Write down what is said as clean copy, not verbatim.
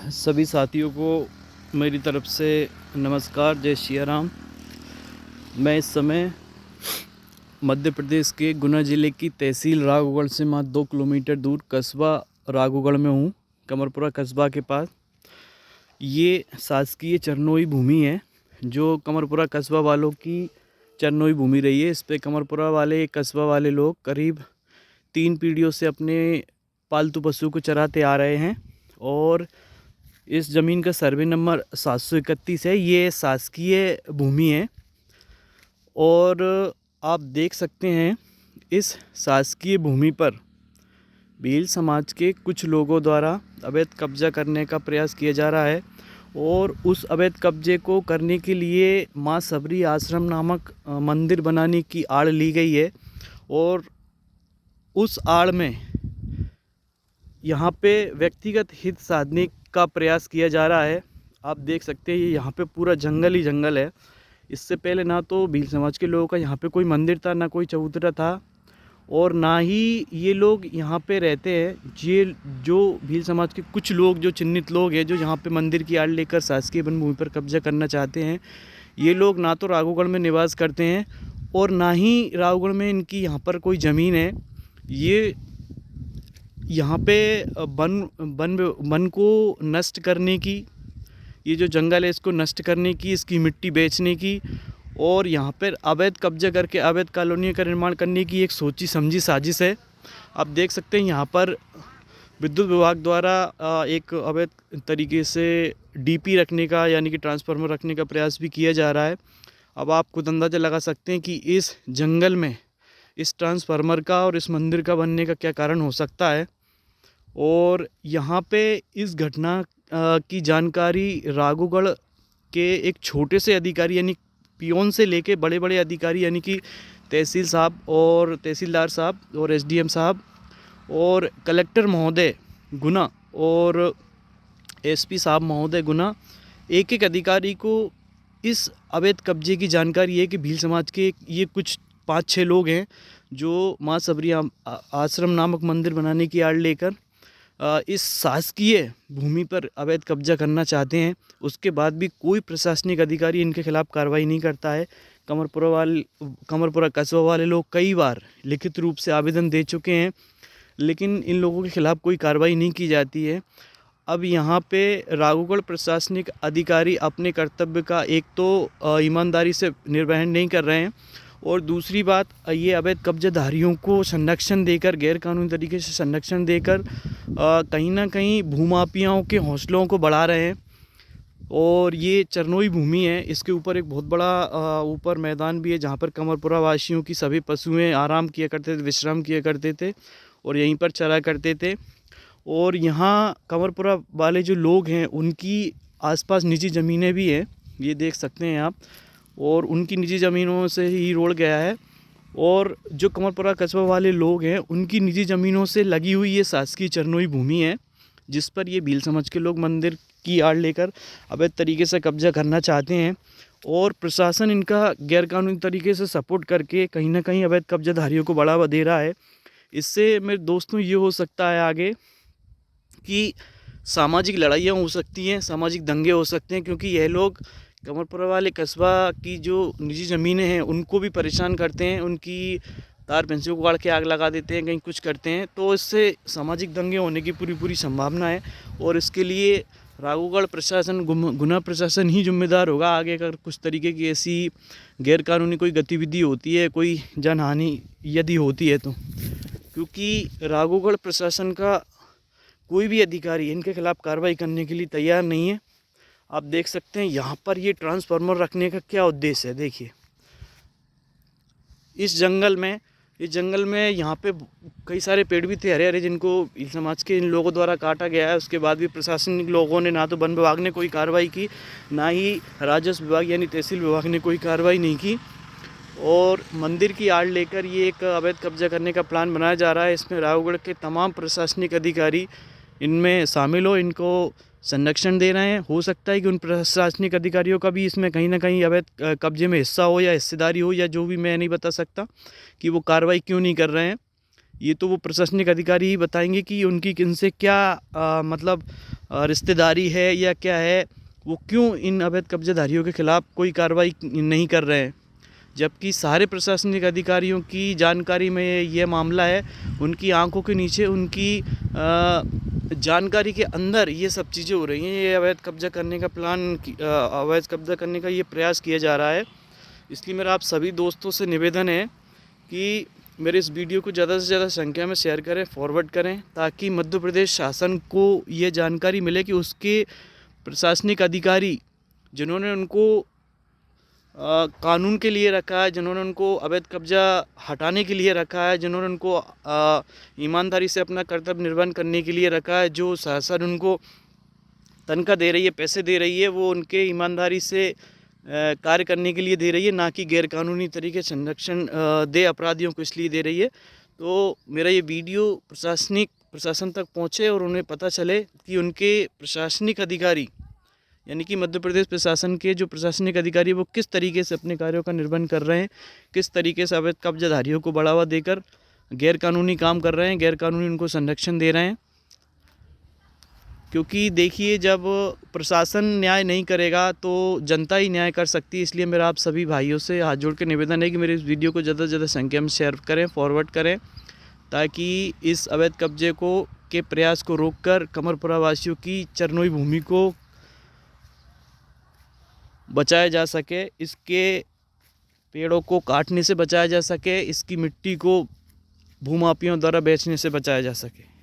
सभी साथियों को मेरी तरफ से नमस्कार, जय सिया राम। मैं इस समय मध्य प्रदेश के गुना ज़िले की तहसील राघोगढ़ से मात्र 2 किलोमीटर दूर कस्बा राघोगढ़ में हूँ, कमरपुरा कस्बा के पास। ये शासकीय चरनोई भूमि है जो कमरपुरा कस्बा वालों की चरनोई भूमि रही है। इस पे कमरपुरा वाले कस्बा वाले लोग करीब 3 पीढ़ियों से अपने पालतू पशु को चराते आ रहे हैं और इस ज़मीन का सर्वे नंबर 731 है। ये शासकीय भूमि है और आप देख सकते हैं इस शासकीय भूमि पर भील समाज के कुछ लोगों द्वारा अवैध कब्जा करने का प्रयास किया जा रहा है और उस अवैध कब्जे को करने के लिए माँ सबरी आश्रम नामक मंदिर बनाने की आड़ ली गई है और उस आड़ में यहाँ पे व्यक्तिगत हित साधने का प्रयास किया जा रहा है। आप देख सकते हैं ये यहाँ पे पूरा जंगल ही जंगल है। इससे पहले ना तो भील समाज के लोगों का यहाँ पे कोई मंदिर था, ना कोई चबूतरा था और ना ही ये लोग यहाँ पे रहते हैं। ये जो भील समाज के कुछ लोग, जो चिन्हित लोग हैं, जो यहाँ पे मंदिर की आड़ लेकर शासकीय वन भूमि पर कब्जा करना चाहते हैं, ये लोग ना तो राघोगढ़ में निवास करते हैं और ना ही राघोगढ़ में इनकी यहाँ पर कोई ज़मीन है। ये यहाँ पे वन को नष्ट करने की, ये जो जंगल है इसको नष्ट करने की, इसकी मिट्टी बेचने की और यहाँ पर अवैध कब्जा करके अवैध कॉलोनियों का निर्माण करने की एक सोची समझी साजिश है। आप देख सकते हैं यहाँ पर विद्युत विभाग द्वारा एक अवैध तरीके से डीपी रखने का, यानी कि ट्रांसफार्मर रखने का प्रयास भी किया जा रहा है। अब आप खुद अंदाज़ा लगा सकते हैं कि इस जंगल में इस ट्रांसफार्मर का और इस मंदिर का बनने का क्या कारण हो सकता है। और यहाँ पे इस घटना की जानकारी राघोगढ़ के एक छोटे से अधिकारी यानी पियोन से लेके बड़े बड़े अधिकारी यानी कि तहसील साहब और तहसीलदार साहब और एसडीएम साहब और कलेक्टर महोदय गुना और एसपी साहब महोदय गुना, एक एक अधिकारी को इस अवैध कब्जे की जानकारी है कि भील समाज के ये कुछ 5-6 लोग हैं जो माँ सबरी आश्रम नामक मंदिर बनाने की आड़ लेकर इस शासकीय भूमि पर अवैध कब्जा करना चाहते हैं। उसके बाद भी कोई प्रशासनिक अधिकारी इनके खिलाफ कार्रवाई नहीं करता है। कमरपुरा कस्बा वाले लोग कई बार लिखित रूप से आवेदन दे चुके हैं, लेकिन इन लोगों के खिलाफ कोई कार्रवाई नहीं की जाती है। अब यहाँ पे राघोगढ़ प्रशासनिक अधिकारी अपने कर्तव्य का एक तो ईमानदारी से निर्वहन नहीं कर रहे हैं और दूसरी बात, ये अवैध कब्जाधारियों को संरक्षण देकर, गैर कानूनी तरीके से संरक्षण देकर कहीं ना कहीं भूमाफियाओं के हौसलों को बढ़ा रहे हैं। और ये चरनोई भूमि है, इसके ऊपर एक बहुत बड़ा ऊपर मैदान भी है जहाँ पर कमरपुरा वासियों की सभी पशुएं आराम किया करते थे, विश्राम किया करते थे और यहीं पर चरा करते थे। और यहाँ कमरपुरा वाले जो लोग हैं उनकी आसपास निजी ज़मीनें भी हैं, ये देख सकते हैं आप, और उनकी निजी ज़मीनों से ही रोड गया है। और जो कमरपुरा कस्बा वाले लोग हैं उनकी निजी ज़मीनों से लगी हुई ये शासकीय चरनोई भूमि है जिस पर ये भील समाज के लोग मंदिर की आड़ लेकर अवैध तरीके से कब्जा करना चाहते हैं और प्रशासन इनका गैरकानूनी तरीके से सपोर्ट करके कहीं ना कहीं अवैध कब्जाधारियों को बढ़ावा दे रहा है। इससे मेरे दोस्तों ये हो सकता है आगे कि सामाजिक लड़ाइयाँ हो सकती हैं, सामाजिक दंगे हो सकते हैं, क्योंकि यह लोग कमरपुरा वाले कस्बा की जो निजी ज़मीनें हैं उनको भी परेशान करते हैं, उनकी तार पेंसिल को उखाड़ के आग लगा देते हैं, कहीं कुछ करते हैं, तो इससे सामाजिक दंगे होने की पूरी संभावना है। और इसके लिए राघोगढ़ प्रशासन, गुना प्रशासन ही जिम्मेदार होगा आगे अगर कुछ तरीके की ऐसी गैरकानूनी कोई गतिविधि होती है, कोई जनहानि यदि होती है तो, क्योंकि राघोगढ़ प्रशासन का कोई भी अधिकारी इनके खिलाफ कार्रवाई करने के लिए तैयार नहीं है। आप देख सकते हैं यहाँ पर ये ट्रांसफार्मर रखने का क्या उद्देश्य है। देखिए इस जंगल में यहाँ पे कई सारे पेड़ भी थे हरे हरे, जिनको इस समाज के इन लोगों द्वारा काटा गया है। उसके बाद भी प्रशासनिक लोगों ने, ना तो वन विभाग ने कोई कार्रवाई की, ना ही राजस्व विभाग यानी तहसील विभाग ने कोई कार्रवाई नहीं की और मंदिर की आड़ लेकर ये एक अवैध कब्जा करने का प्लान बनाया जा रहा है। इसमें राघोगढ़ के तमाम प्रशासनिक अधिकारी इनमें शामिल हो, इनको संरक्षण दे रहे हैं। हो सकता है कि उन प्रशासनिक अधिकारियों का भी इसमें कहीं ना कहीं अवैध कब्जे में हिस्सा हो या हिस्सेदारी हो या जो भी, मैं नहीं बता सकता कि वो कार्रवाई क्यों नहीं कर रहे हैं। ये तो वो प्रशासनिक अधिकारी ही बताएंगे कि उनकी किनसे क्या मतलब रिश्तेदारी है या क्या है, वो क्यों इन अवैध कब्जेधारियों के खिलाफ़ कोई कार्रवाई नहीं कर रहे हैं, जबकि सारे प्रशासनिक अधिकारियों की जानकारी में ये मामला है। उनकी आंखों के नीचे, उनकी जानकारी के अंदर ये सब चीज़ें हो रही हैं। ये अवैध कब्जा करने का अवैध कब्जा करने का ये प्रयास किया जा रहा है। इसलिए मेरा आप सभी दोस्तों से निवेदन है कि मेरे इस वीडियो को ज़्यादा से ज़्यादा संख्या में शेयर करें, फॉरवर्ड करें, ताकि मध्य प्रदेश शासन को ये जानकारी मिले कि उसके प्रशासनिक अधिकारी जिन्होंने उनको कानून के लिए रखा है, जिन्होंने उनको अवैध कब्जा हटाने के लिए रखा है, जिन्होंने उनको ईमानदारी से अपना कर्तव्य निर्वहन करने के लिए रखा है, जो शासन उनको तनख्वाह दे रही है, पैसे दे रही है, वो उनके ईमानदारी से कार्य करने के लिए दे रही है, ना कि गैरकानूनी तरीके से संरक्षण दे अपराधियों को इसलिए दे रही है। तो मेरा ये वीडियो प्रशासन तक पहुँचे और उन्हें पता चले कि उनके प्रशासनिक अधिकारी, यानी कि मध्य प्रदेश प्रशासन के जो प्रशासनिक अधिकारी, वो किस तरीके से अपने कार्यों का निर्वहन कर रहे हैं, किस तरीके से अवैध कब्जाधारियों को बढ़ावा देकर गैरकानूनी काम कर रहे हैं, गैरकानूनी उनको संरक्षण दे रहे हैं। क्योंकि देखिए, जब प्रशासन न्याय नहीं करेगा तो जनता ही न्याय कर सकती है। इसलिए मेरा आप सभी भाइयों से हाथ जोड़ के निवेदन है कि मेरे इस वीडियो को ज़्यादा से ज़्यादा संख्या में शेयर करें, फॉरवर्ड करें, ताकि इस अवैध कब्जे के प्रयास को रोककर कमरपुरा वासियों की चरनोई भूमि को बचाया जा सके, इसके पेड़ों को काटने से बचाया जा सके, इसकी मिट्टी को भूमाफियों द्वारा बेचने से बचाया जा सके।